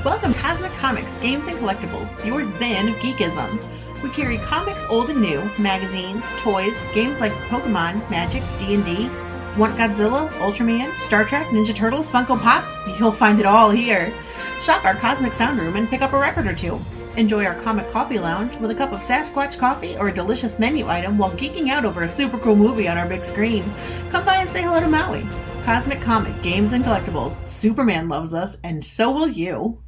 Welcome to Cosmic Comics, Games and Collectibles, your zen of geekism. We carry comics old and new, magazines, toys, games like Pokemon, Magic, D&D. Want Godzilla, Ultraman, Star Trek, Ninja Turtles, Funko Pops? You'll find it all here. Shop our Cosmic Sound Room and pick up a record or two. Enjoy our Comic Coffee Lounge with a cup of Sasquatch coffee or a delicious menu item while geeking out over a super cool movie on our big screen. Come by and say hello to Maui. Cosmic Comic, Games and Collectibles. Superman loves us, and so will you.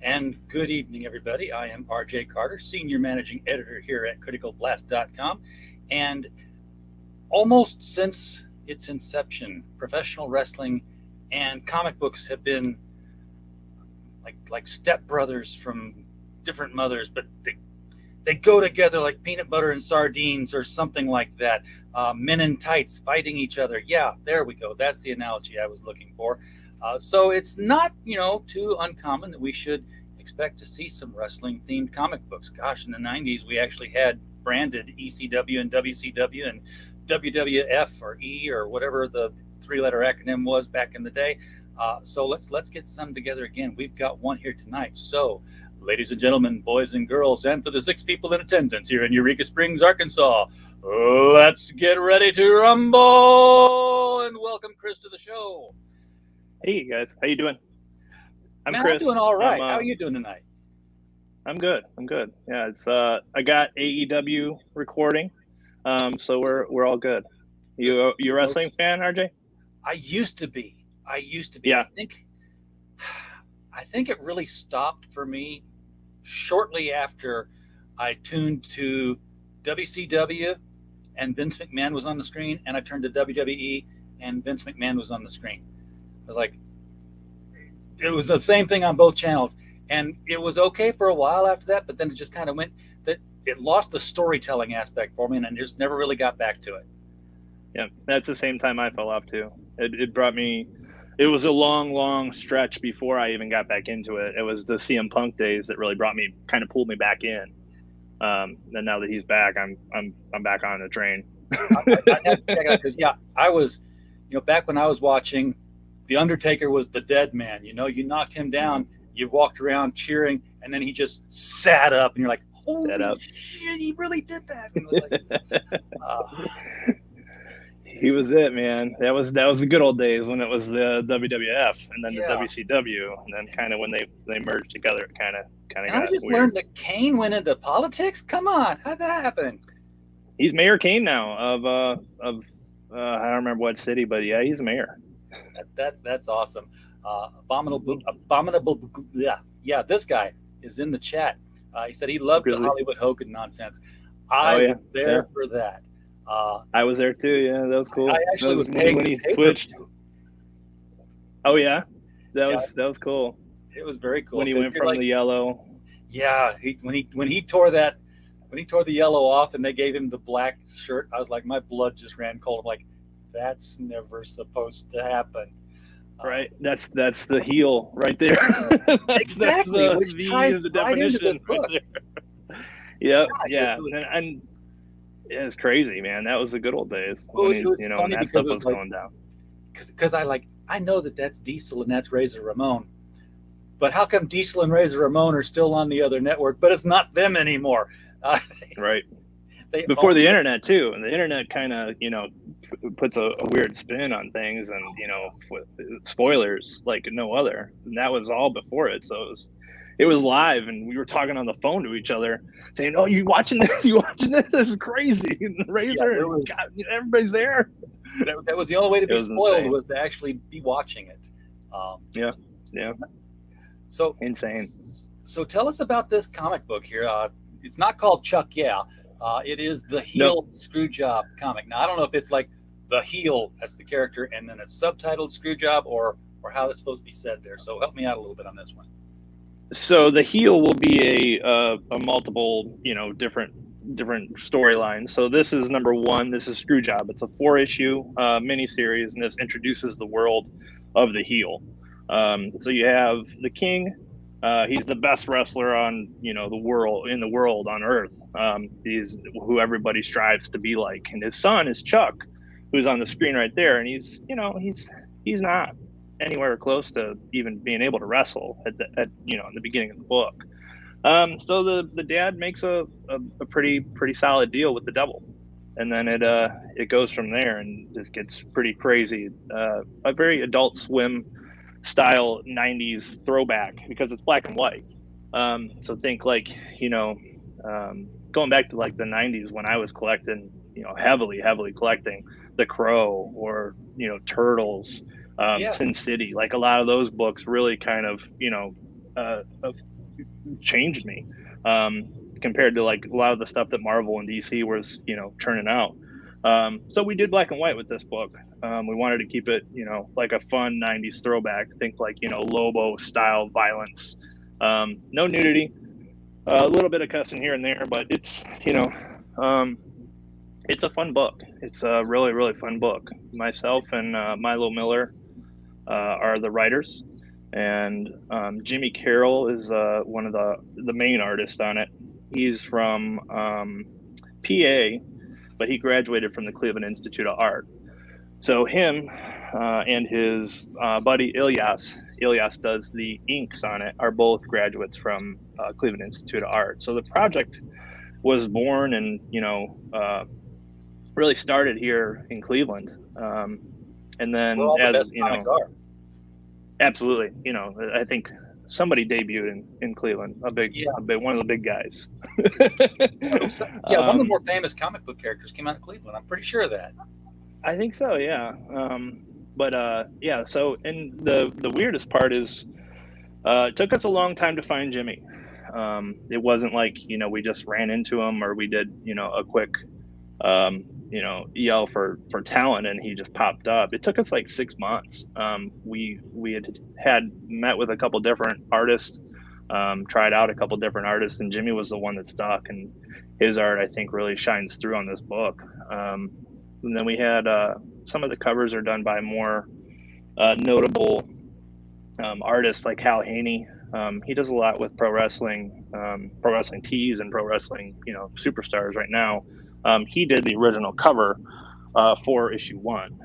And good evening, everybody. I am RJ Carter, Senior Managing Editor here at CriticalBlast.com. And almost since its inception, professional wrestling and comic books have been like stepbrothers from different mothers, but they go together like peanut butter and sardines or something like that. Men in tights fighting each other. Yeah, there we go. That's the analogy I was looking for. So it's not, too uncommon that we should expect to see some wrestling-themed comic books. Gosh, in the 90s, we actually had branded ECW and WCW and WWF or E or whatever the three-letter acronym was back in the day. So let's get some together again. We've got one here tonight. So, ladies and gentlemen, boys and girls, and for the 6 people in attendance here in Eureka Springs, Arkansas, let's get ready to rumble and welcome Chris to the show. Hey guys, how you doing? I'm Chris. I'm doing all right. How are you doing tonight? I'm good. Yeah, it's I got AEW recording, so we're all good. You a wrestling fan, RJ? I used to be. Yeah. I think it really stopped for me shortly after I tuned to WCW and Vince McMahon was on the screen, and I turned to WWE and Vince McMahon was on the screen. I was like, it was the same thing on both channels, and it was okay for a while after that, but then it just kind of went that it lost the storytelling aspect for me, and I just never really got back to it. Yeah, that's the same time I fell off too. It brought me. It was a long stretch before I even got back into it. It was the CM Punk days that really kind of pulled me back in. And now that he's back, I'm back on the train. I'd have to check it out because I was, back when I was watching. The Undertaker was the dead man. You knocked him down, you walked around cheering, and then he just sat up, and you're like, holy shit, he really did that. And He was it, man. That was the good old days when it was the WWF and then Yeah. the WCW, and then kind of when they merged together, it kind of And got I just weird. learned that Kane went into politics. Come on, how'd that happen? He's Mayor Kane now of I don't remember what city, but yeah, he's mayor. That's awesome. Abominable. Yeah. This guy is in the chat. He said he loved the Hollywood Hogan nonsense. I was there for that. I was there too. Yeah, that was cool. I actually was when he switched. Oh yeah, that was cool. It was very cool when he went from the yellow. Yeah, when he tore the yellow off and they gave him the black shirt, I was like, my blood just ran cold. I'm like, that's never supposed to happen. Right, that's the heel right there. Exactly, which ties the right into this book. Right. Yep, yeah, and it's crazy, man. That was the good old days. Well, it was when that stuff was going down. Because I know that's Diesel and that's Razor Ramon, but how come Diesel and Razor Ramon are still on the other network, but it's not them anymore? Right. Before the internet too, and the internet kind of puts a weird spin on things, and with spoilers like no other, and that was all before it. So it was live, and we were talking on the phone to each other saying, "Oh, you watching this? You watching this? This is crazy!" And the Razor, everybody's there. That was the only way to be spoiled, insane. was to actually be watching it. Yeah. So insane. So tell us about this comic book here. It's not called Chuck Yeah. It is the Heel Screwjob comic. Now I don't know if it's like the Heel as the character and then it's subtitled Screwjob or how it's supposed to be said there. So help me out a little bit on this one. So the Heel will be a multiple, different storylines. So this is number 1. This is Screwjob. It's a 4-issue miniseries, and this introduces the world of the Heel. So you have the King. He's the best wrestler on the world on Earth. He's who everybody strives to be like, and his son is Chuck, who's on the screen right there, and he's not anywhere close to even being able to wrestle in the beginning of the book. So the dad makes a pretty solid deal with the devil, and then it goes from there, and just gets pretty crazy. A very Adult Swim style 90s throwback, because it's black and white. So think like going back to like the 90s when I was collecting, heavily collecting The Crow or Turtles, Sin City. Like a lot of those books really kind of changed me compared to like a lot of the stuff that Marvel and DC was churning out. So we did black and white with this book. We wanted to keep it like a fun 90s throwback. Think like Lobo style violence, no nudity, a little bit of cussing here and there, but it's it's a fun book. It's a really fun book. Myself and Milo Miller are the writers, and Jimmy Carroll is one of the main artists on it. He's from PA, but he graduated from the Cleveland Institute of Art. So him and his buddy Ilyas does the inks on it, are both graduates from Cleveland Institute of Art. So the project was born and really started here in Cleveland, and then absolutely, I think somebody debuted in Cleveland, a big one of the big guys. One of the more famous comic book characters came out of Cleveland. I'm pretty sure of that. I think so, yeah. So, and the weirdest part is it took us a long time to find Jimmy. It wasn't like we just ran into him, or we did a quick yell for talent and he just popped up. It took us like 6 months. We had met with a couple different artists, tried out a couple different artists, and Jimmy was the one that stuck, and his art I think really shines through on this book. And then we had some of the covers are done by more notable artists like Hal Haney. He does a lot with pro wrestling tees and pro wrestling superstars right now. He did the original cover for issue 1.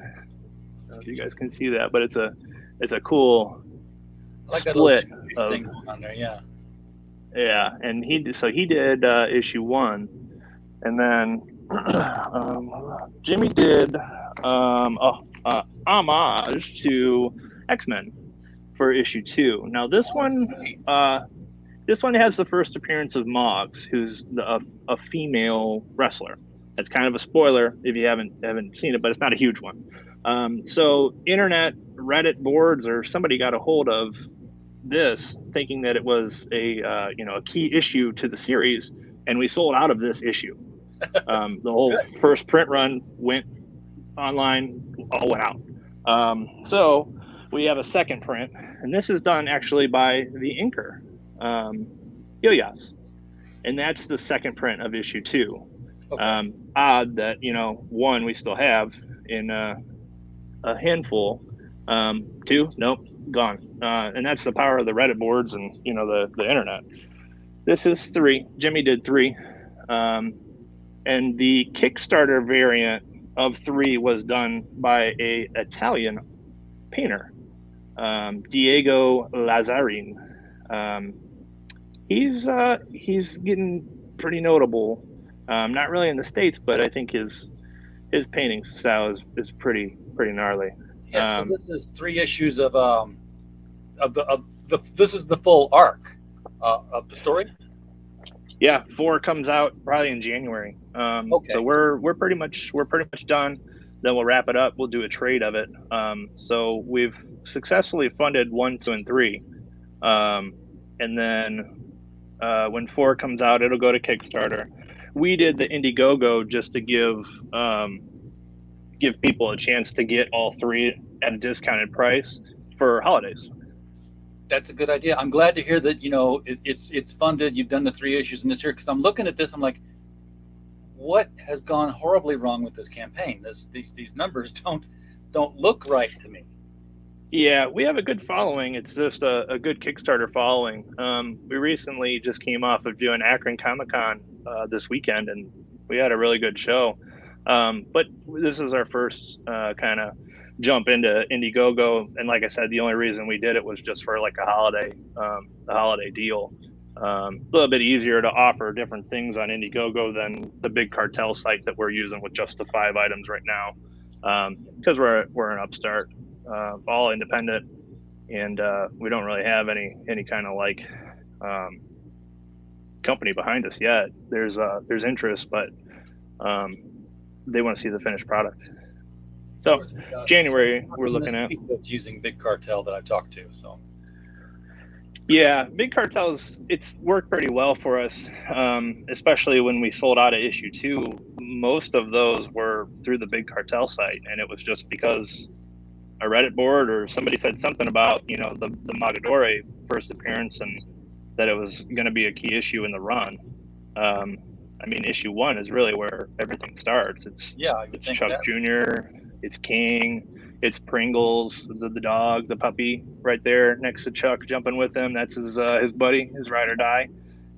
You guys can see that, but it's a cool split thing going on there. Yeah, and he did issue 1, and then Jimmy did homage to X-Men for issue 2. Now this one has the first appearance of Moggs, who's a female wrestler. That's kind of a spoiler if you haven't seen it, but it's not a huge one. So internet Reddit boards or somebody got a hold of this thinking that it was a key issue to the series, and we sold out of this issue. The whole first print run went online, all went out. So we have a second print, and this is done actually by the inker, Ilyas, and that's the second print of issue 2. Okay. Odd that one we still have in a handful. 2, nope, gone. And that's the power of the Reddit boards and the internet. This is 3. Jimmy did 3, and the Kickstarter variant of 3 was done by a Italian painter, Diego Lazzarin. He's getting pretty notable. Not really in the States, but I think his painting style is pretty gnarly. Yeah, so this is 3 issues of this is the full arc of the story. Yeah, 4 comes out probably in January. Okay. So we're pretty much done. Then we'll wrap it up. We'll do a trade of it. So we've successfully funded 1, 2, and 3, and then when 4 comes out, it'll go to Kickstarter. We did the Indiegogo just to give people a chance to get all 3 at a discounted price for holidays. That's a good idea. I'm glad to hear that it's funded. You've done the 3 issues in this year, because I'm looking at this. I'm like, what has gone horribly wrong with this campaign? These numbers don't look right to me. Yeah, we have a good following. It's just a good Kickstarter following. We recently just came off of doing Akron Comic-Con this weekend, and we had a really good show. But this is our first kind of jump into Indiegogo, and like I said, the only reason we did it was just for like a holiday deal. A little bit easier to offer different things on Indiegogo than the big cartel site that we're using with just the 5 items right now, because we're an upstart, all independent, and we don't really have any kind of like company behind us yet. There's interest, but they want to see the finished product. So January we're looking at. That's using big cartel that I've talked to. So yeah, big cartels, it's worked pretty well for us, especially when we sold out of issue 2. Most of those were through the big cartel site, and it was just because a Reddit board or somebody said something about the Magadore first appearance and that it was going to be a key issue in the run. I mean, issue 1 is really where everything starts. It's Chuck Jr., it's King, it's Pringles, the dog, the puppy right there next to Chuck jumping with him. That's his buddy, his ride or die.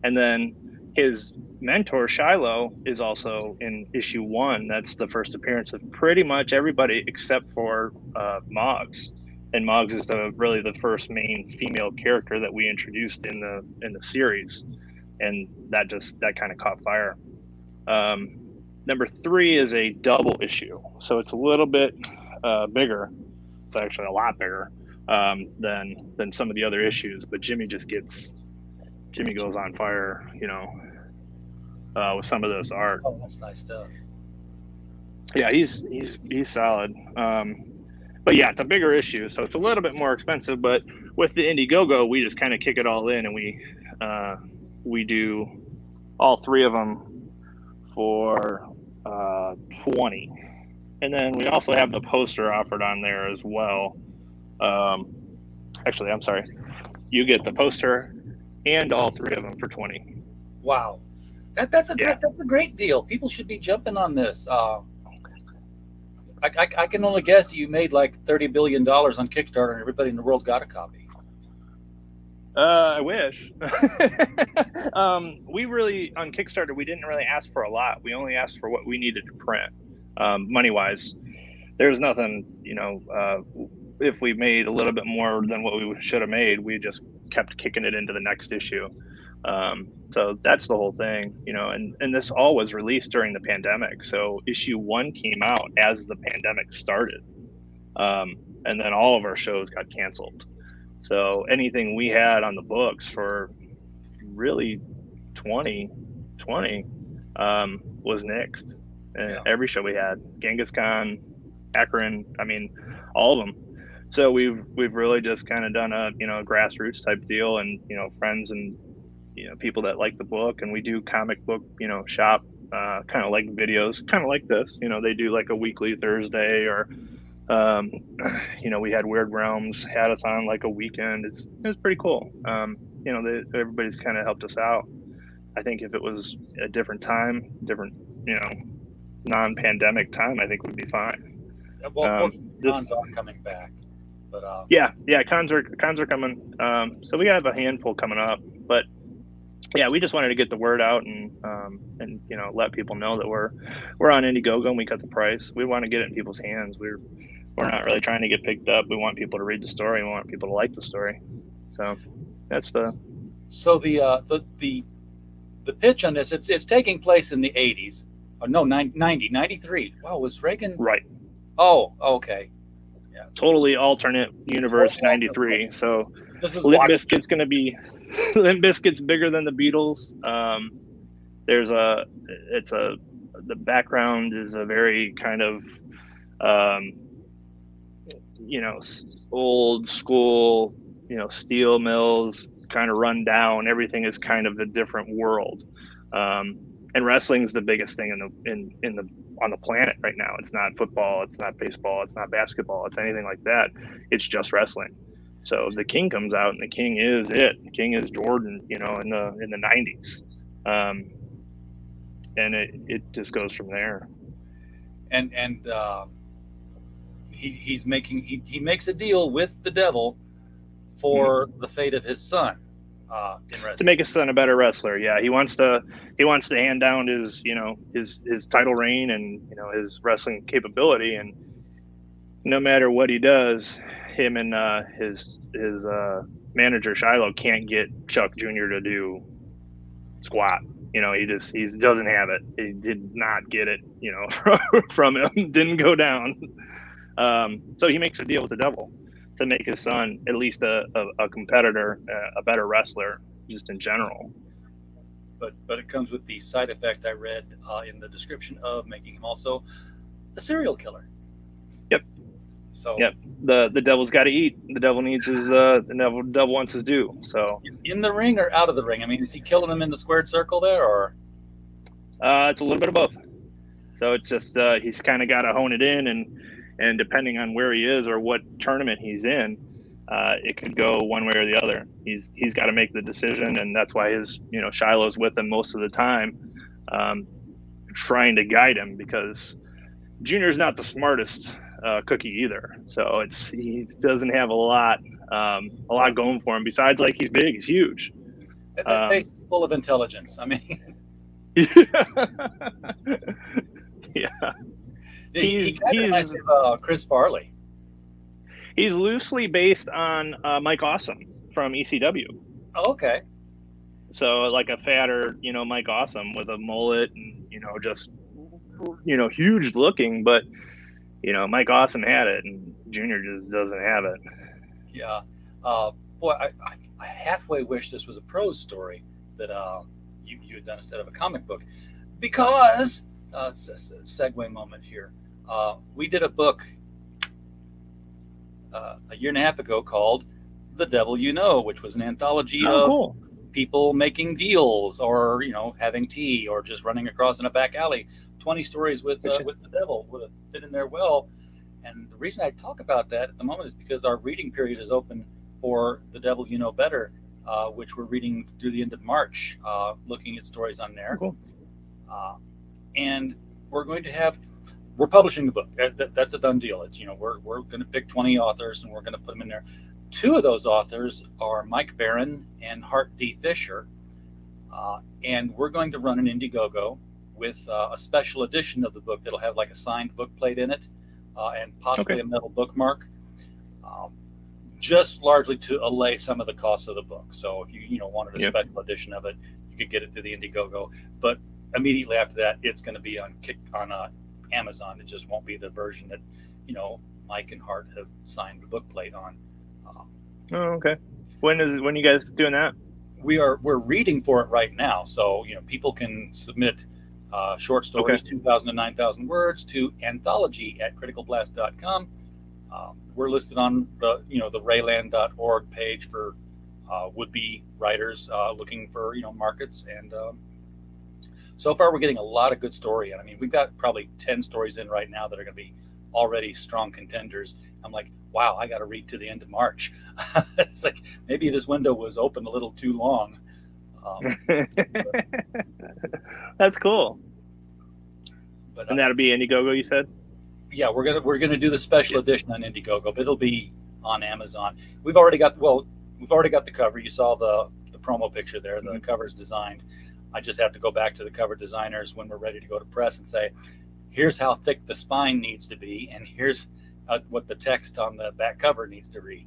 And then his mentor, Shiloh, is also in issue 1. That's the first appearance of pretty much everybody except for Moggs. And Moggs is really the first main female character that we introduced in the series. And that kind of caught fire. Number 3 is a double issue, so it's a little bit bigger. It's actually a lot bigger than some of the other issues. But Jimmy goes on fire, with some of this art. Oh, that's nice stuff. Yeah, he's solid. But yeah, it's a bigger issue, so it's a little bit more expensive. But with the Indiegogo, we just kind of kick it all in, and we do all 3 of them for 20, and then we also have the poster offered on there as well. Actually, I'm sorry, you get the poster and all 3 of them for 20. Wow, that's a great deal. People should be jumping on this. I can only guess you made like $30 billion on Kickstarter, and everybody in the world got a copy. I wish. We really, on Kickstarter, we didn't really ask for a lot. We only asked for what we needed to print, money-wise. There's nothing, if we made a little bit more than what we should have made, we just kept kicking it into the next issue. So that's the whole thing, and this all was released during the pandemic. So issue 1 came out as the pandemic started. And then all of our shows got canceled. So anything we had on the books for really 2020 was nixed. And every show we had, Genghis Khan, Akron, I mean, all of them. So we've really just kind of done a grassroots type deal, and friends and people that like the book, and we do comic book shop kind of like videos, kind of like this. They do like a weekly Thursday, or we had Weird Realms had us on like a weekend. It was pretty cool. Everybody's kind of helped us out. I think if it was a different time, non-pandemic time, I think we'd be fine. Well, cons are coming back, but yeah, cons are coming. So we have a handful coming up, but yeah, we just wanted to get the word out and let people know that we're on Indiegogo and we cut the price. We want to get it in people's hands. We're not really trying to get picked up. We want people to read the story. We want people to like the story. So that's the pitch on this. It's taking place in the 80s. Oh, no, 93. Wow, was Reagan? Right. Oh, okay. Yeah. Totally alternate universe, 93. So this is Limp Bizkit's going to be Limp Bizkit's bigger than the Beatles. The background is a very kind of old school, steel mills, kind of run down. Everything is kind of a different world. And wrestling's the biggest thing on the planet right now. It's not football, it's not baseball, it's not basketball, it's anything like that. It's just wrestling. So the King comes out, and the King is it. The King is Jordan, in the 90s. And it just goes from there. And he makes a deal with the devil for the fate of his son. To make his son a better wrestler. Yeah, he wants to hand down his title reign and his wrestling capability, and no matter what he does, him and his manager Shiloh can't get Chuck Jr. to do squat. He doesn't have it. He did not get it, from him. Didn't go down. So he makes a deal with the devil to make his son at least a competitor, a better wrestler, just in general. But it comes with the side effect I read in the description of making him also a serial killer. Yep. So yep, the devil's got to eat. The devil needs his the devil wants his due. So in the ring or out of the ring? I mean, is he killing him in the squared circle there, or? It's a little bit of both. So it's just he's kind of got to hone it in, and depending on where he is or what tournament he's in, it could go one way or the other. He's got to make the decision, and that's why his Shiloh's with him most of the time, trying to guide him, because Junior's not the smartest cookie either. So he doesn't have a lot going for him. Besides, like, he's big, he's huge. That face is full of intelligence. I mean, yeah. He kind of reminds me of Chris Farley. He's loosely based on Mike Awesome from ECW. Oh, okay. So like a fatter, Mike Awesome with a mullet and, just, huge looking, but, Mike Awesome had it and Junior just doesn't have it. Yeah. Boy, I halfway wish this was a prose story that you had done instead of a comic book, because it's a segue moment here. We did a book a year and a half ago called The Devil You Know, which was an anthology of people making deals, or having tea, or just running across in a back alley. 20 stories with the devil would have fit in there well. And the reason I talk about that at the moment is because our reading period is open for The Devil You Know Better, which we're reading through the end of March, looking at stories on there. Cool. And we're publishing the book. That's a done deal. It's, we're going to pick 20 authors and we're going to put them in there. 2 of those authors are Mike Barron and Hart D. Fisher. And we're going to run an Indiegogo with a special edition of the book that'll have like a signed book plate in it, and possibly a metal bookmark, just largely to allay some of the costs of the book. So if you wanted a special edition of it, you could get it through the Indiegogo. But immediately after that, it's going to be on Amazon. It just won't be the version that Mike and Hart have signed the book plate on. Oh, okay. When are you guys doing that? We're reading for it right now, so people can submit short stories, 2,000 to 9,000 words, to anthology@criticalblast.com. We're listed on the the rayland.org page for would-be writers looking for markets, and so far we're getting a lot of good story. And I mean, we've got probably 10 stories in right now that are going to be already strong contenders. I'm like, wow, I got to read to the end of March. It's like maybe this window was open a little too long. That's cool. But and that'll be Indiegogo, you said? Yeah, we're gonna do the special edition on Indiegogo, but it'll be on Amazon. We've already got the cover. You saw the promo picture there. The cover's designed. I just have to go back to the cover designers when we're ready to go to press and say, here's how thick the spine needs to be, and here's what the text on the back cover needs to read.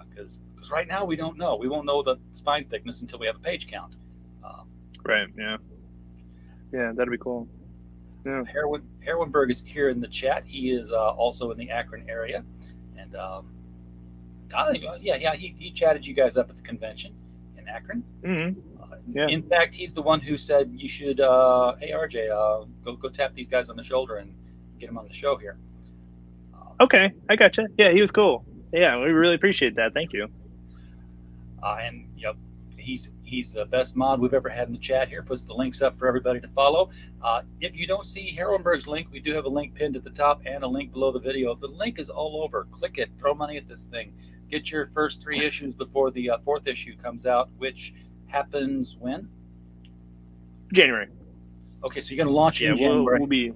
Because right now we don't know. We won't know the spine thickness until we have a page count. Right. Yeah. Yeah, that'd be cool. Yeah. Herwinberg is here in the chat. He is also in the Akron area, and he chatted you guys up at the convention in Akron. Mm-hmm. Yeah. In fact, he's the one who said you should, hey RJ, go tap these guys on the shoulder and get them on the show here. Okay, I gotcha. Yeah, he was cool. Yeah, we really appreciate that. Thank you. And he's the best mod we've ever had in the chat here. Puts the links up for everybody to follow. If you don't see Herwinberg's link, we do have a link pinned at the top and a link below the video. The link is all over. Click it. Throw money at this thing. Get your first 3 issues before the 4th issue comes out, which happens when? January. Okay, so you're going to launch in January.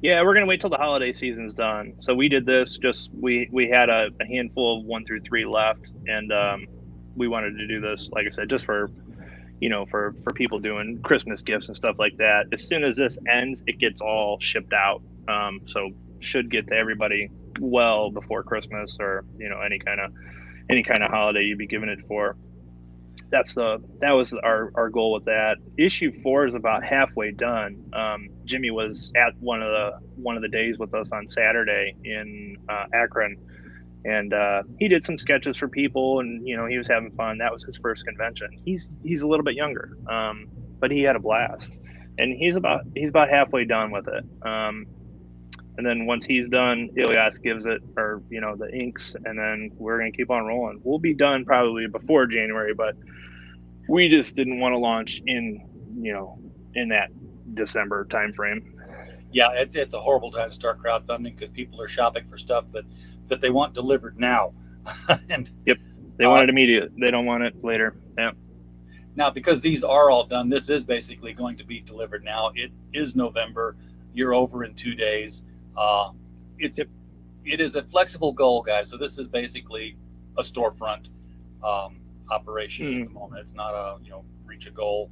We're going to wait till the holiday season's done. So we did this we had a handful of 1 through 3 left, and we wanted to do this, like I said, just for for people doing Christmas gifts and stuff like that. As soon as this ends, it gets all shipped out. So should get to everybody well before Christmas or any kind of holiday you'd be giving it for. That was our goal with that. Issue 4 is about halfway done. Jimmy was at one of the days with us on Saturday in Akron, and he did some sketches for people, and he was having fun. That was his first convention. He's a little bit younger, but he had a blast, and he's about halfway done with it. And then once he's done, Ilias gives it, or the inks, and then we're gonna keep on rolling. We'll be done probably before January, but we just didn't want to launch in that December timeframe. Yeah, it's a horrible time to start crowdfunding because people are shopping for stuff that they want delivered now. And yep, they want it immediate. They don't want it later. Yeah. Now, because these are all done, this is basically going to be delivered now. It is November. You're over in 2 days. It is a flexible goal, guys. So this is basically a storefront operation at the moment. It's not a reach a goal.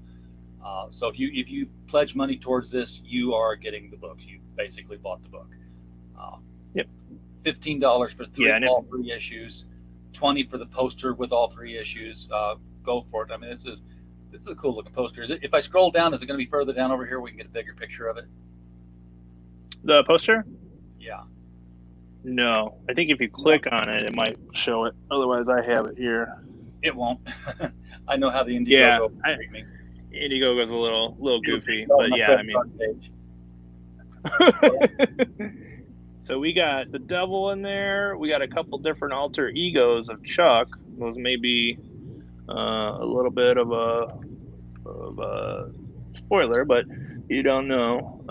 So if you pledge money towards this, you are getting the book. You basically bought the book. Yep. $15 for all 3 issues, $20 for the poster with all 3 issues. Go for it. I mean, this is a cool looking poster. Is it? If I scroll down, is it going to be further down over here? We can get a bigger picture of it. The poster? Yeah. No, I think if you click on it, it might show it. Otherwise, I have it here. It won't. I know how the Indiegogo treat me. Indiegogo's a little goofy, but yeah, I mean. So we got the devil in there. We got a couple different alter egos of Chuck. Those may be a little bit of a spoiler, but you don't know.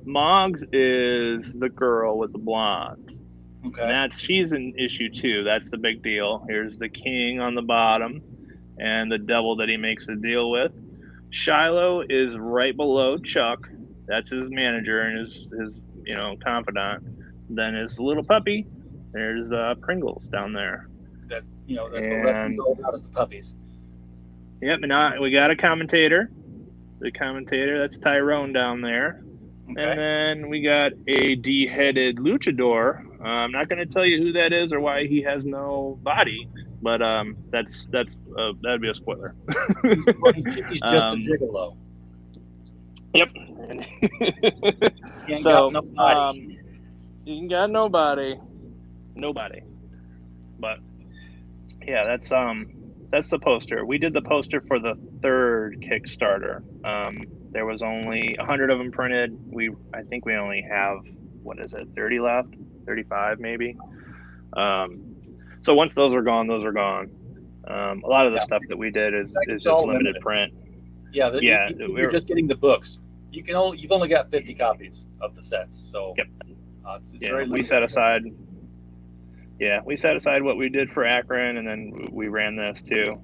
Moggs is the girl with the blonde. Okay. And she's in issue 2. That's the big deal. Here's the king on the bottom and the devil that he makes a deal with. Shiloh is right below Chuck. That's his manager and his confidant. Then his little puppy. There's Pringles down there. That's what wrestling's all about, is the puppies. Yep, and now we got a commentator. The commentator, that's Tyrone down there. Okay. And then we got a de-headed luchador. I'm not going to tell you who that is or why he has no body, but that'd be a spoiler. He's just a gigolo. Yep. He ain't So, got no body. you ain't got nobody. But yeah, that's the poster. We did the poster for the third Kickstarter. There was only 100 of them printed. I think we only have, 30 left, 35 maybe. So once those are gone, those are gone. A lot of the stuff that we did is just limited print. Yeah, you're just getting the books. You've only got 50 copies of the sets, so yep. It's very limited. We set aside what we did for Akron, and then we ran this too.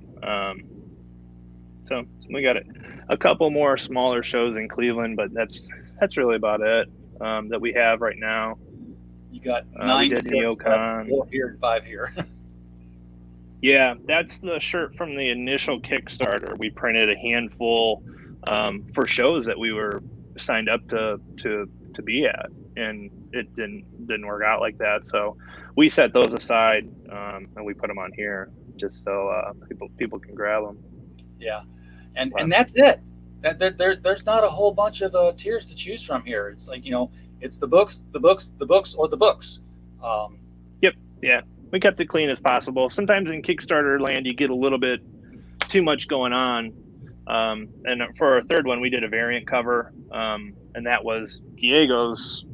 So we got a couple more smaller shows in Cleveland, but that's really about it that we have right now. You got 9 Neocon, 4 here and 5 here. Yeah, that's the shirt from the initial Kickstarter. We printed a handful for shows that we were signed up to be at, and it didn't work out like that. So we set those aside and we put them on here just so people can grab them. Yeah, and that's it. There's not a whole bunch of tiers to choose from here. It's like, it's the books, or the books. Yep. Yeah. We kept it clean as possible. Sometimes in Kickstarter land, you get a little bit too much going on. And for our third one, we did a variant cover, and that was Diego's,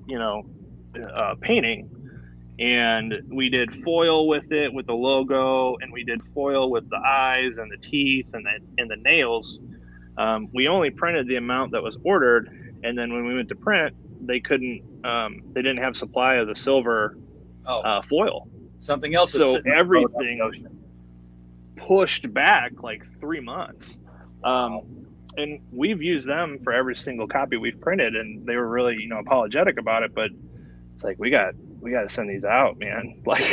painting. And we did foil with it, with the logo, and we did foil with the eyes and the teeth and the nails. We only printed the amount that was ordered, and then when we went to print, they didn't have supply of the silver foil. Something else. So everything pushed back like 3 months. And we've used them for every single copy we've printed, and they were really, apologetic about it, but it's like, we got to send these out, man. Like,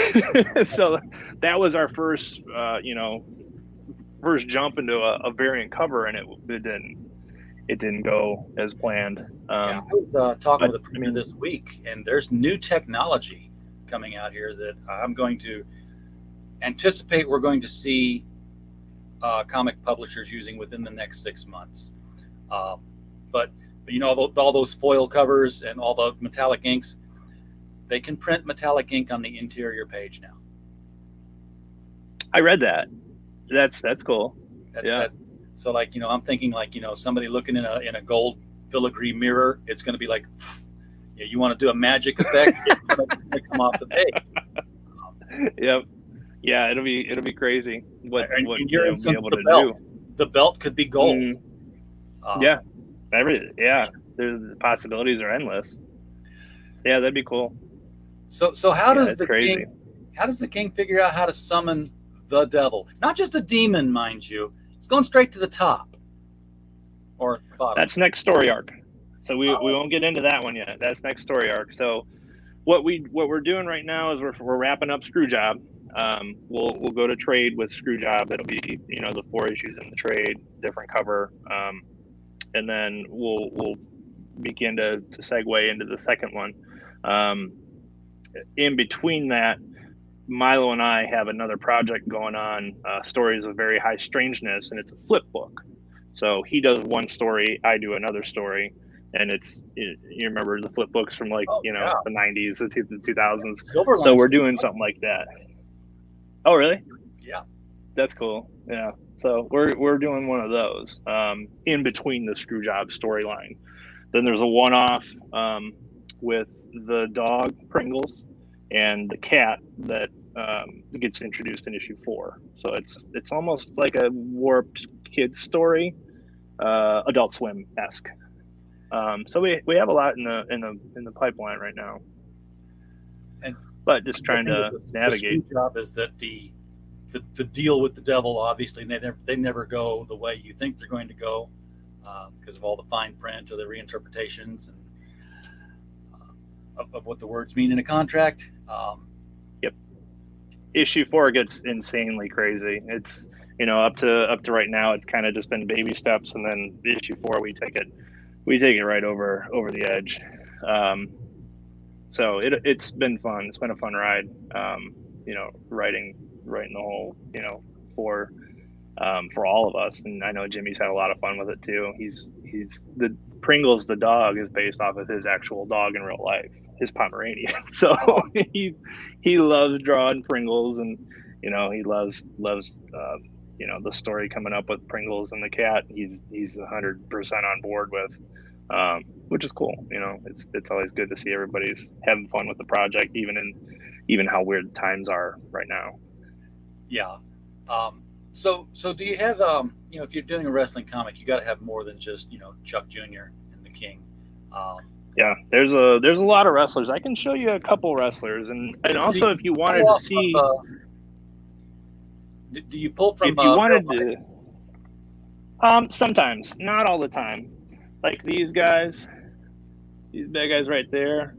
so that was our first jump into a variant cover, and it didn't go as planned. I was talking with a printer this week, and there's new technology coming out here that I'm going to anticipate we're going to see comic publishers using within the next 6 months. But all those foil covers and all the metallic inks, they can print metallic ink on the interior page now. I read that. That's cool. So I'm thinking somebody looking in a gold filigree mirror, it's going to be like, you want to do a magic effect, it's going to come off the page. Yep. Yeah, it'll be crazy. What you're in able to belt. Do. The belt could be gold. Yeah. The possibilities are endless. Yeah, that'd be cool. So how does the king figure out how to summon the devil? Not just a demon, mind you. It's going straight to the top or bottom. That's next story arc. So we won't get into that one yet. That's next story arc. So what we're doing right now is we're wrapping up Screwjob. We'll go to trade with Screwjob. It'll be the 4 issues in the trade, different cover, and then we'll begin to segue into the second one. In between that, Milo and I have another project going on, Stories of Very High Strangeness, and it's a flip book. So he does one story, I do another story. And you remember the flip books from the 90s, the 2000s. So we're doing something like that. Oh, really? Yeah. That's cool. Yeah. So we're doing one of those in between the Screwjob storyline. Then there's a one-off with the dog Pringles and the cat that gets introduced in issue 4. So it's almost like a warped kids story, Adult Swim-esque. So we have a lot in the pipeline right now, but just trying to navigate. The job is that the deal with the devil, obviously, they never go the way you think they're going to go because of all the fine print or the reinterpretations and of what the words mean in a contract. Yep. Issue 4 gets insanely crazy. It's up to right now. It's kind of just been baby steps, and then issue 4 we take it we take it right over the edge. So it's been fun. It's been a fun ride. Writing the whole, for all of us. And I know Jimmy's had a lot of fun with it too. He's the Pringles, the dog, is based off of his actual dog in real life, his Pomeranian. So he loves drawing Pringles, and he loves the story coming up with Pringles and the cat. He's 100% on board with, which is cool. It's always good to see everybody's having fun with the project, even how weird times are right now. Yeah. So do you have, if you're doing a wrestling comic, you got to have more than just, Chuck Jr. and the King. Yeah, there's a lot of wrestlers. I can show you a couple wrestlers, and also if you wanted to see. Do you pull from? If you wanted to, sometimes, not all the time. Like these guys, these bad guys right there,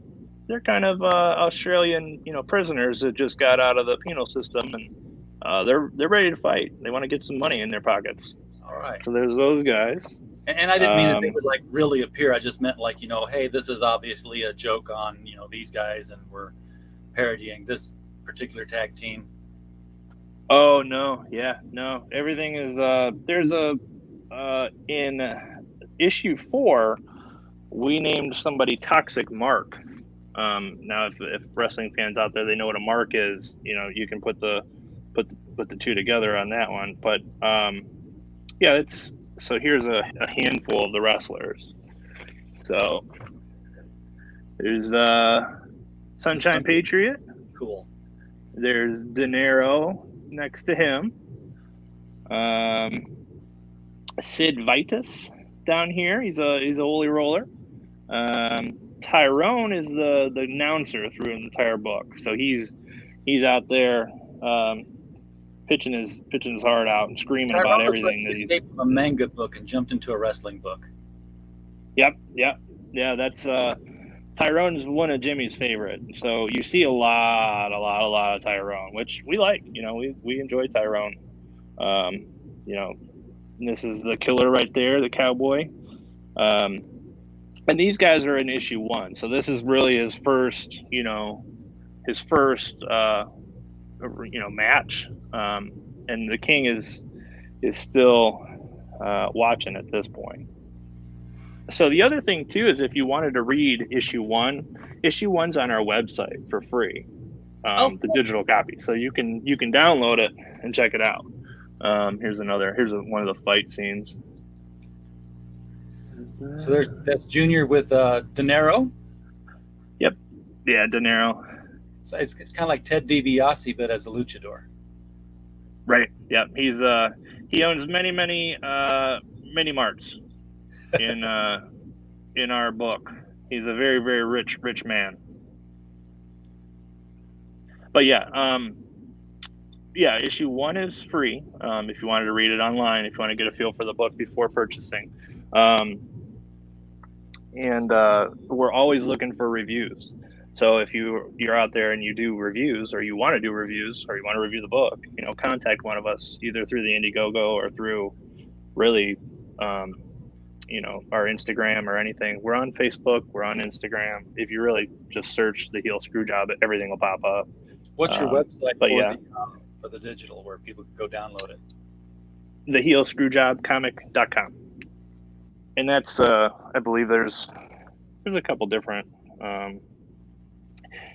they're kind of Australian, prisoners that just got out of the penal system, and they're ready to fight. They want to get some money in their pockets. All right. So there's those guys. And I didn't mean that they would like really appear. I just meant like, hey, this is obviously a joke on, these guys, and we're parodying this particular tag team. Oh no, yeah, no. Everything is there's in issue 4, we named somebody Toxic Mark. Now if wrestling fans out there, they know what a mark is, you can put the two together on that one. But yeah, so here's a handful of the wrestlers. So there's Sunshine Patriot. Cool. There's De Niro next to him. Sid Vitus down here. He's a holy roller. Tyrone is the announcer through the entire book. So he's out there pitching his heart out and screaming about everything that he's escaped from a manga book and jumped into a wrestling book. Yep. Yeah, that's Tyrone's one of Jimmy's favorite. So you see a lot of Tyrone, which we like. We enjoy Tyrone. This is the killer right there, the cowboy. And these guys are in issue 1. So this is really his first match. And the King is still watching at this point. So the other thing too is if you wanted to read issue 1's on our website for free, the digital copy. So you can download it and check it out. Here's one of the fight scenes. So that's Junior with De Niro. Yep. Yeah, De Niro. So it's kind of like Ted DiBiase, but as a luchador. Right. Yeah. He owns many marts in our book. He's a very, very rich man. But yeah, issue 1 is free. If you wanted to read it online, if you want to get a feel for the book before purchasing. And we're always looking for reviews. So if you're out there and you do reviews, or you want to do reviews, or you want to review the book, contact one of us either through the Indiegogo or through really, our Instagram or anything. We're on Facebook. We're on Instagram. If you really just search the Heel Screwjob, everything will pop up. What's your website for the digital where people can go download it? TheHeelScrewjobComic.com. And that's I believe there's a couple different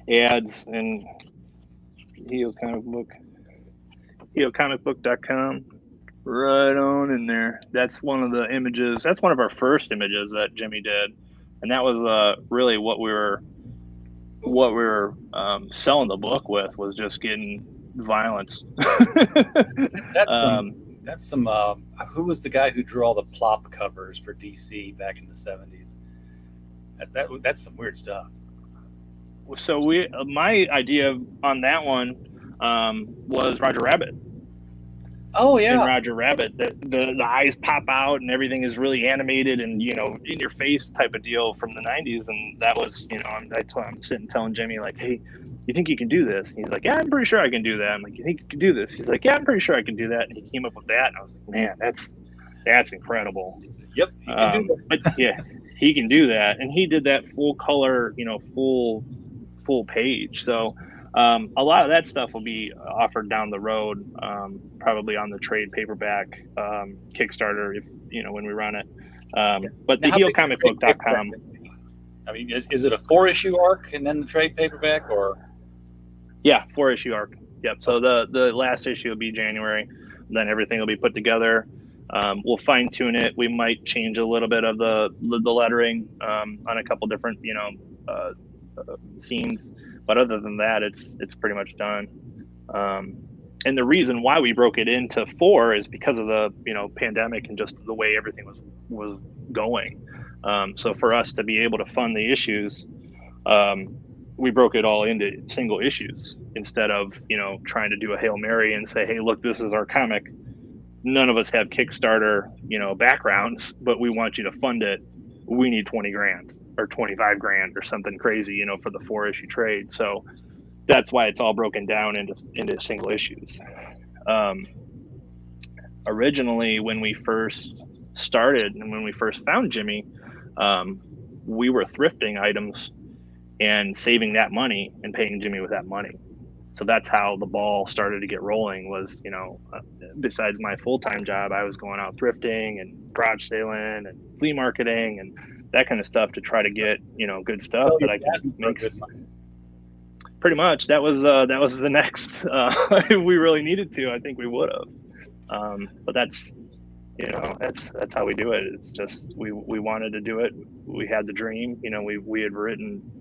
ads in HeelComicBook.com. Right on in there. That's one of the images. That's one of our first images that Jimmy did, and that was really what we were selling the book with, was just getting violence. That's some. Who was the guy who drew all the plop covers for DC back in the 70s? That's some weird stuff. So my idea on that one was Roger Rabbit. Oh yeah. In Roger Rabbit, the eyes pop out and everything is really animated and in your face type of deal from the 90s, and that was I'm sitting telling Jimmy like, hey, you think you can do this? And he's like, yeah, I'm pretty sure I can do that. I'm like, you think you can do this? He's like, yeah, I'm pretty sure I can do that. And he came up with that, and I was like, man, that's incredible. Yep. You can do that. But yeah, he can do that, and he did that full color, full page. So a lot of that stuff will be offered down the road, probably on the trade paperback Kickstarter, if when we run it. But the heelcomicbook.com. I mean, is it a 4-issue arc and then the trade paperback, or? Yeah, 4-issue arc. Yep. So the last issue will be January. Then everything will be put together. We'll fine tune it. We might change a little bit of the lettering on a couple different scenes, but other than that, it's pretty much done. And the reason why we broke it into 4 is because of the pandemic and just the way everything was going. So for us to be able to fund the issues, we broke it all into single issues instead of trying to do a Hail Mary and say, hey, look, this is our comic. None of us have Kickstarter backgrounds, but we want you to fund it. We need 20 grand or 25 grand or something crazy for the 4-issue trade. So that's why it's all broken down into single issues. Originally, when we first started and when we first found Jimmy, we were thrifting items and saving that money and paying Jimmy with that money. So that's how the ball started to get rolling was, besides my full-time job, I was going out thrifting and garage sailing and flea marketing and that kind of stuff to try to get, good stuff that I could make. Pretty much. That was the next, if we really needed to, I think we would have. But that's how we do it. It's just, we wanted to do it. We had the dream, we had written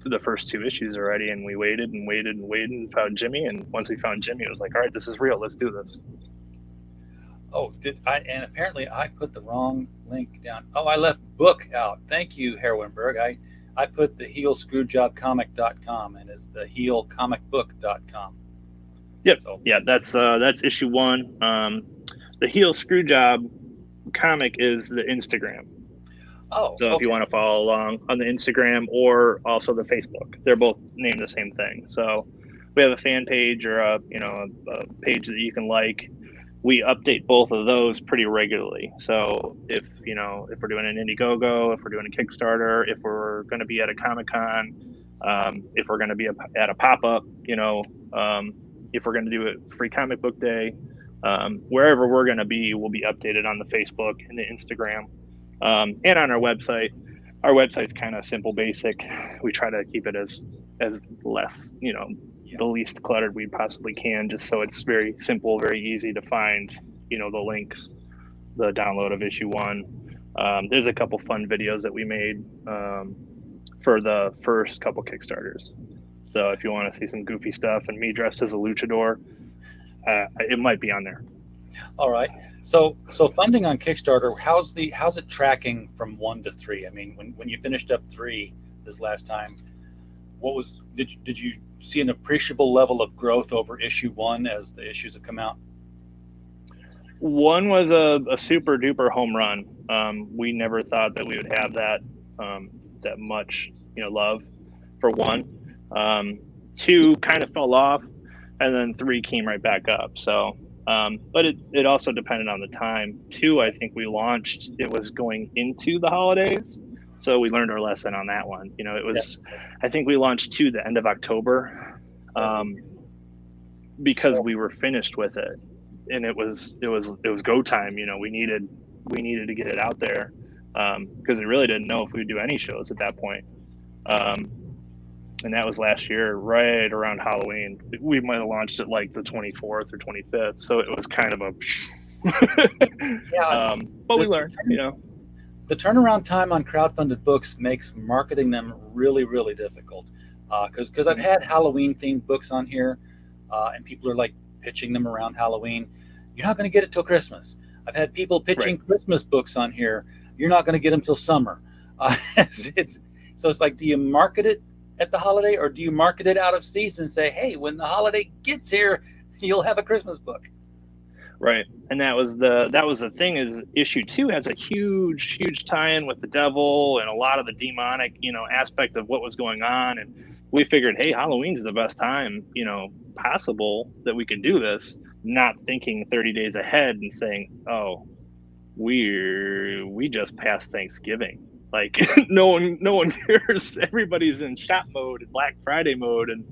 the first 2 issues already, and we waited and waited and waited and found Jimmy. And once we found Jimmy, it was like, all right, this is real. Let's do this. Oh, and apparently I put the wrong link down. Oh, I left book out. Thank you, Herwinberg. I put the heelscrewjobcomic.com and it's the heelcomicbook.com. Yep. So, yeah, that's issue 1. The Heel Screwjob comic is the Instagram. Oh, so if you want to follow along on the Instagram or also the Facebook, they're both named the same thing. So we have a fan page or a page that you can like. We update both of those pretty regularly. So if we're doing an Indiegogo, if we're doing a Kickstarter, if we're going to be at a Comic-Con, if we're going to be at a pop-up, if we're going to do a free comic book day, wherever we're going to be, will be updated on the Facebook and the Instagram. And on our website. Our website's kind of simple, basic. We try to keep it as less, the least cluttered we possibly can, just so it's very simple, very easy to find, the links, the download of issue 1. There's a couple fun videos that we made for the first couple Kickstarters. So if you want to see some goofy stuff and me dressed as a luchador, it might be on there. All right. So funding on Kickstarter, how's it tracking from 1 to 3? I mean, when you finished up 3 this last time, did you see an appreciable level of growth over issue 1 as the issues have come out? 1 was a super duper home run. We never thought that we would have that much love for 1. 2 kind of fell off, and then 3 came right back up. So. But it also depended on the time. 2, I think we launched, it was going into the holidays. So we learned our lesson on that one. It was, I think we launched 2 the end of October, because we were finished with it and it was go time. We needed to get it out there. Cause we really didn't know if we would do any shows at that point. And that was last year, right around Halloween. We might have launched it like the 24th or 25th. So it was kind of a, but we learned, The turnaround time on crowdfunded books makes marketing them really, really difficult. Because I've had Halloween themed books on here, and people are like pitching them around Halloween. You're not going to get it till Christmas. I've had people pitching Christmas books on here. You're not going to get them till summer. So it's like, do you market it at the holiday, or do you market it out of season and say, hey, when the holiday gets here, you'll have a Christmas book? Right. And that was the thing, is issue 2 has a huge tie-in with the devil and a lot of the demonic, aspect of what was going on. And we figured, hey, Halloween's the best time, possible that we can do this, not thinking 30 days ahead and saying, oh, we just passed Thanksgiving. Like no one cares. Everybody's in shop mode and Black Friday mode, and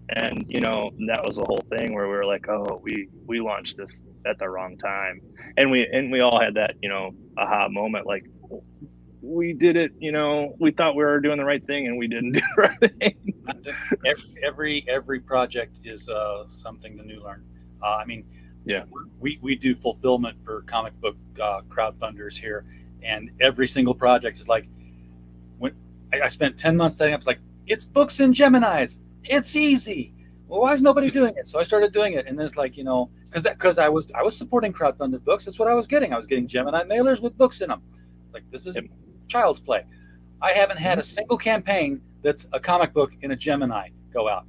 that was the whole thing where we were like, oh, we launched this at the wrong time, and we all had that aha moment, like we did it. We thought we were doing the right thing, and we didn't do the right thing. Every project is something to new learn. I mean, yeah, we do fulfillment for comic book crowdfunders here, and every single project is like, when I spent 10 months setting up, it's like, it's books in Geminis, it's easy. Well, why is nobody doing it? So I started doing it, and then it's like, because I was supporting crowdfunded books. That's what I was getting. I was getting Gemini mailers with books in them. Like, this is child's play. I haven't had a single campaign that's a comic book in a Gemini go out.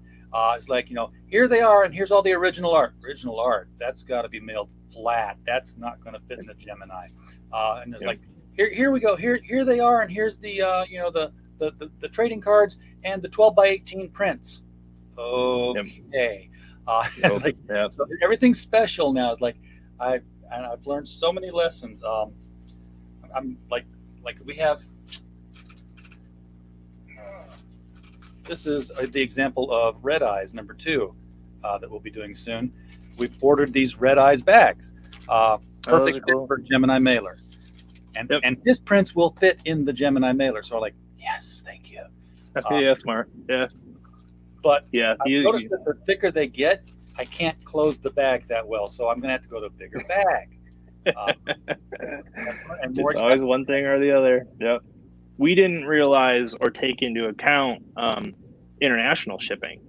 It's like, here they are, and here's all the original art. Original art, that's got to be mailed flat. That's not going to fit in the Gemini. And it's like, here we go. Here they are, and here's the the trading cards and the 12x18 prints. Okay. Like, so everything's special now. It's like I've learned so many lessons. I'm like we have. This is the example of Red Eyes number 2 that we'll be doing soon. We've ordered these Red Eyes bags, perfect fit for Gemini mailer, and his prints will fit in the Gemini mailer. So I'm like, yes, thank you. Yeah, smart. Yeah, but I noticed that the thicker they get, I can't close the bag that well. So I'm gonna have to go to a bigger bag. And more it's always one thing or the other. Yep. We didn't realize or take into account international shipping.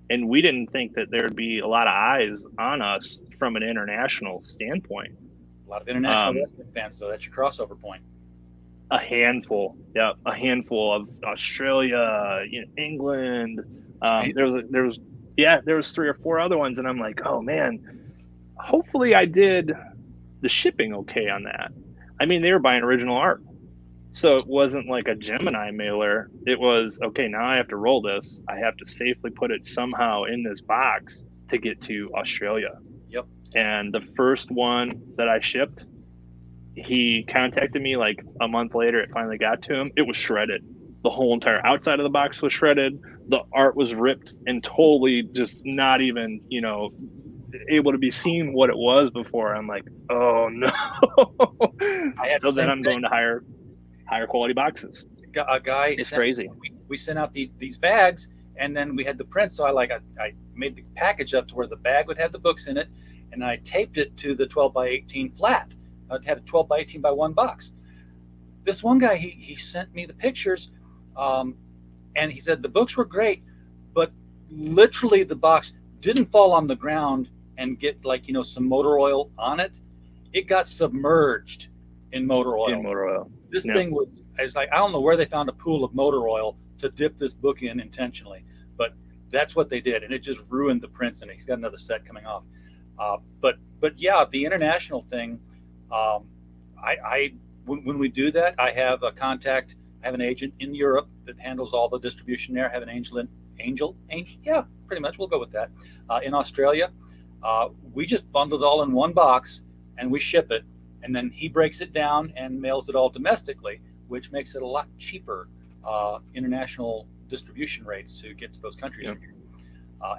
And we didn't think that there'd be a lot of eyes on us from an international standpoint. A lot of international wrestling fans, so that's your crossover point. A handful. Yeah, a handful of Australia, England. There was 3 or 4 other ones, and I'm like, oh man, hopefully I did the shipping okay on that. I mean, they were buying original art. So it wasn't like a Gemini mailer. It was, okay, now I have to roll this. I have to safely put it somehow in this box to get to Australia. Yep. And the first one that I shipped, he contacted me like a month later. It finally got to him. It was shredded. The whole entire outside of the box was shredded. The art was ripped and totally just not even, able to be seen what it was before. I'm like, oh no. So then I'm going to higher quality boxes. A guy, it's crazy. We sent out these bags, and then we had the prints. So I made the package up to where the bag would have the books in it, and I taped it to the 12x18 flat. I had a 12x18 by 1 box. This one guy, he sent me the pictures, and he said the books were great, but literally the box didn't fall on the ground and get some motor oil on it. It got submerged in motor oil. This thing was like, I don't know where they found a pool of motor oil to dip this book in intentionally, but that's what they did, and it just ruined the prints. And he's got another set coming off. But yeah, the international thing. When we do that, I have a contact. I have an agent in Europe that handles all the distribution there. I have an angel. Yeah, pretty much. We'll go with that. In Australia, we just bundle it all in one box and we ship it. And then he breaks it down and mails it all domestically, which makes it a lot cheaper international distribution rates to get to those countries. Yep.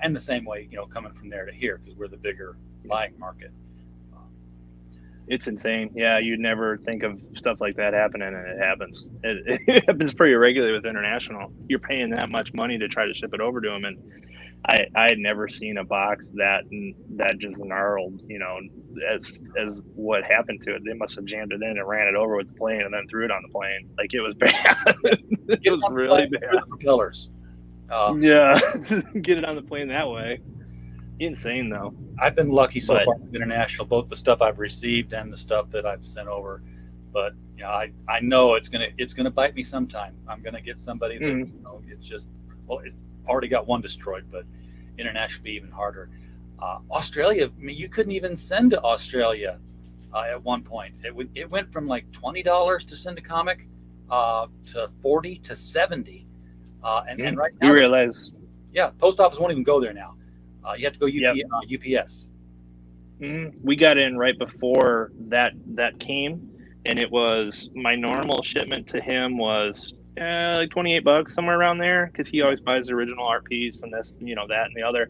And the same way, coming from there to here, because we're the bigger buying market. It's insane. Yeah, you'd never think of stuff like that happening, and it happens. It happens pretty regularly with international. You're paying that much money to try to ship it over to them, and I had never seen a box that just gnarled, as what happened to it. They must have jammed it in and ran it over with the plane and then threw it on the plane. Like, it was bad. It was really bad. Propellers. Yeah, get it on the plane that way. Insane though. I've been lucky so far with international, both the stuff I've received and the stuff that I've sent over. But I know it's gonna bite me sometime. I'm gonna get somebody that it's just, it already got one destroyed, but international be even harder. Australia, I mean, you couldn't even send to Australia at one point. It went from like $20 to send a comic to $40 to $70. And right now, you realize, post office won't even go there now. You have to go UPS. We got in right before that came, and it was my normal shipment to him was like $28, somewhere around there, because he always buys the original art piece and this, that and the other.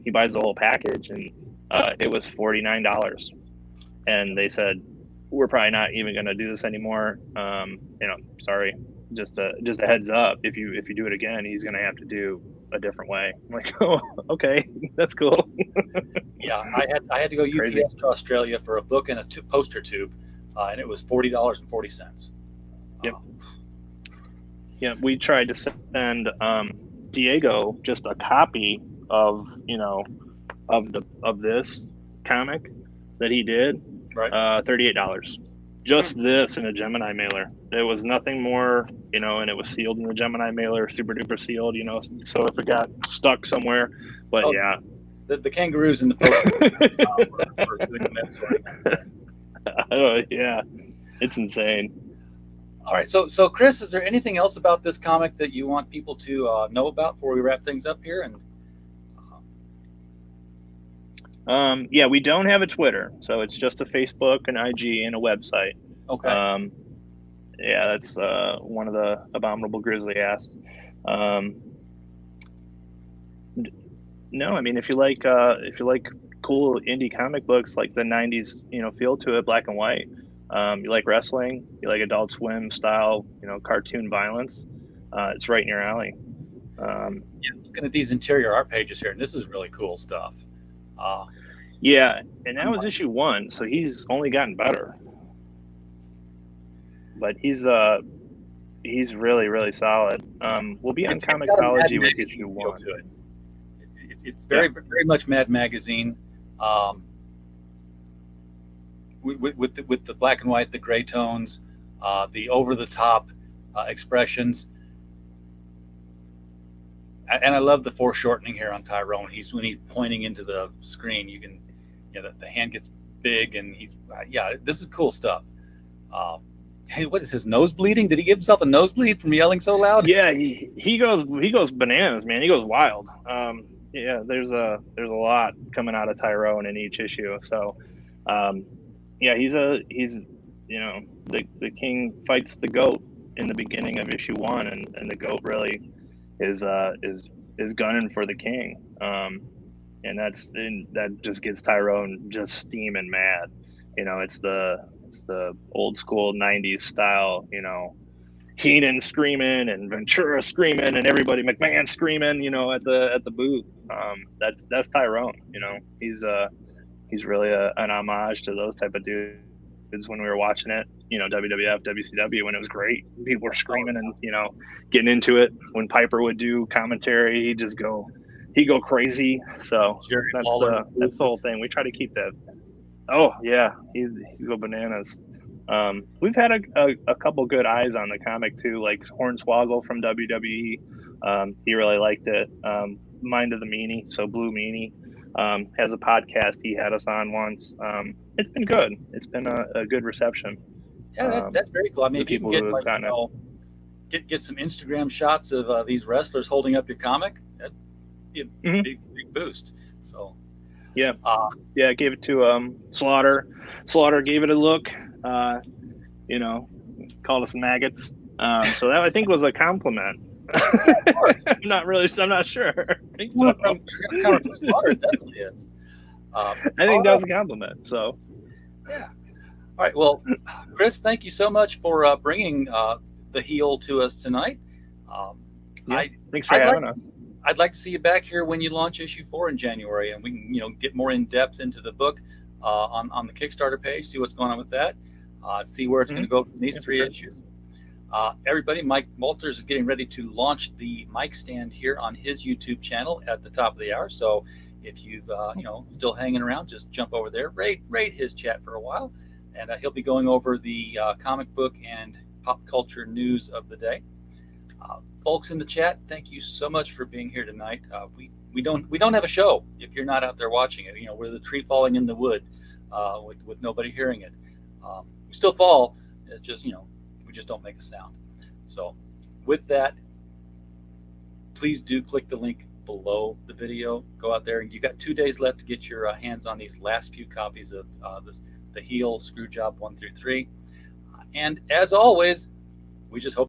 He buys the whole package, and it was $49. And they said, we're probably not even going to do this anymore. Sorry, just a heads up. If you do it again, he's going to have to do a different way. I'm like, oh, okay, that's cool. Yeah, I had to go Crazy. UPS to Australia for a book and a poster tube, and it was $40.40. Yep. Yeah, we tried to send Diego just a copy of of this comic that he did. Right. $38. Just this in a Gemini mailer. There was nothing more, and it was sealed in the Gemini mailer, super duper sealed, so if it got stuck somewhere. But yeah. The kangaroos in the poster were doing the mess right. Oh, yeah. It's insane. All right. So Chris, is there anything else about this comic that you want people to know about before we wrap things up here? And yeah, we don't have a Twitter, so it's just a Facebook, an IG, and a website. Okay. Yeah, that's one of the Abominable Grizzly asked. No, I mean, if you like cool indie comic books, like the '90s, feel to it, black and white. You like wrestling, you like Adult Swim style, cartoon violence. It's right in your alley. Yeah, looking at these interior art pages here, and this is really cool stuff. Yeah, and that was issue 1, so he's only gotten better. But he's really, really solid. We'll be on Comixology with issue 1. It's very much Mad Magazine, with the black and white, the gray tones, the over the top expressions. And I love the foreshortening here on Tyrone. When he's pointing into the screen, you can, the hand gets big, and this is cool stuff. Hey, what is his nose bleeding? Did he give himself a nosebleed from yelling so loud? Yeah, he goes bananas, man. He goes wild. Yeah, there's a lot coming out of Tyrone in each issue. So, yeah, he's the king fights the goat in the beginning of issue 1, and the goat really is gunning for the king, and that just gets Tyrone just steaming mad. It's the old school '90s style. Heenan screaming and Ventura screaming and everybody McMahon screaming. at the booth. That's Tyrone. He's really an homage to those type of dudes. When we were watching it, WWF, WCW, when it was great, people were screaming and getting into it. When Piper would do commentary, he'd go crazy. So that's the whole thing. We try to keep that. Oh yeah, he'd go bananas. We've had a couple good eyes on the comic too, like Hornswoggle from WWE. He really liked it. Mind of the Meanie, so Blue Meanie, has a podcast he had us on once. It's been good. It's been a good reception. Yeah, that's very cool. I mean, if you can get get some Instagram shots of these wrestlers holding up your comic, that'd be a big boost. So yeah, I gave it to Slaughter. Slaughter gave it a look. Called us maggots. So that I think was a compliment. I'm not sure. I think so. From Slaughter, it definitely is. I think that's a compliment. So yeah. All right. Well, Chris, thank you so much for bringing the heel to us tonight. Thanks for having us. I'd like to see you back here when you launch issue 4 in January, and we can get more in depth into the book on the Kickstarter page, see what's going on with that, see where it's going to go from these 3 issues. Everybody, Mike Walters is getting ready to launch the mic stand here on his YouTube channel at the top of the hour. So if you've still hanging around, just jump over there, rate his chat for a while, and he'll be going over the comic book and pop culture news of the day. Folks in the chat, thank you so much for being here tonight. We don't have a show if you're not out there watching it. We're the tree falling in the wood with nobody hearing it. We still fall. It's just we just don't make a sound. So with that, please do click the link below the video. Go out there, and you've got 2 days left to get your hands on these last few copies of the Heel Screwjob 1 through 3. And as always, we just hope